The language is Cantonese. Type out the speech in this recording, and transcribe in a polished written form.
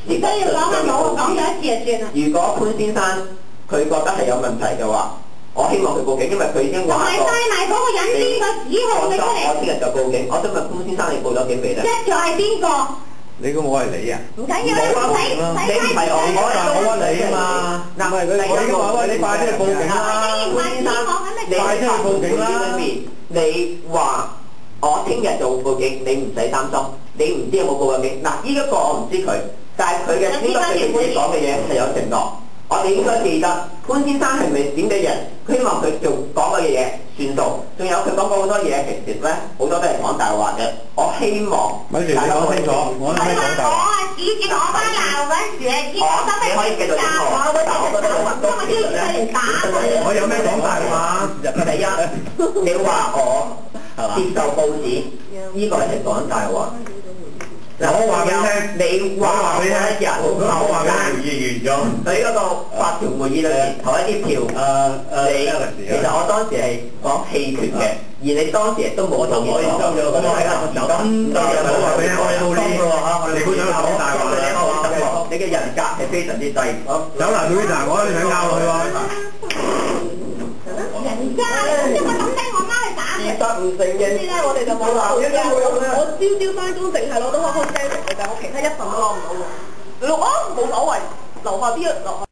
如果要講嘅冇，講咗一次就算啦。如果潘先生佢覺得係有問題嘅話，我希望佢報警，因為佢已經話過。同埋帶埋嗰個人邊個指控佢出嚟。我聽日就報警。我想問潘先生，你報咗警未咧？一就係邊個？你估我係你啊？唔緊要啦，唔使你唔係我就我你啊嘛。嗱，我已經話喂，你快啲去報警啦。潘先生，你快啲去報警啦。你話我聽日就會報警，你唔使擔心。你唔知有冇報過警？嗱，呢一個我唔知佢，但係佢嘅應該對自己講嘅嘢係有承諾。我哋應該記得潘先生係咪點嘅人？佢希望佢做講嘅嘢算數。仲有佢講過好多嘢，其實咧好多都係講大話嘅。我希望咪住你講清楚，我唔係講大話。指住我班鬧嗰陣時，你可以繼續講我，但我覺得好多其實咧，我有咩講大話？第一，你話我接受報紙，呢個係講大話。我話俾你聽，你話俾你聽一日，我話俾你完咗。你嗰個法條會議裏面投一啲票，其實我當時係講棄權嘅，而你當時亦都冇投我收咗，咁我係啦，咁我話俾你聽，我冇呢個嚇，我哋唔想講大話啦。你嘅人格係非常之低。走啦，Louisa，我一定想拗落去喎。人家，因為咁聽我媽去打佢。事實唔承認。呢我哋就冇鬧嘅。我朝翻工淨係攞到開聲食嘅咋，我其他一份都攞唔到喎。錄啊，冇所謂，留下啲落。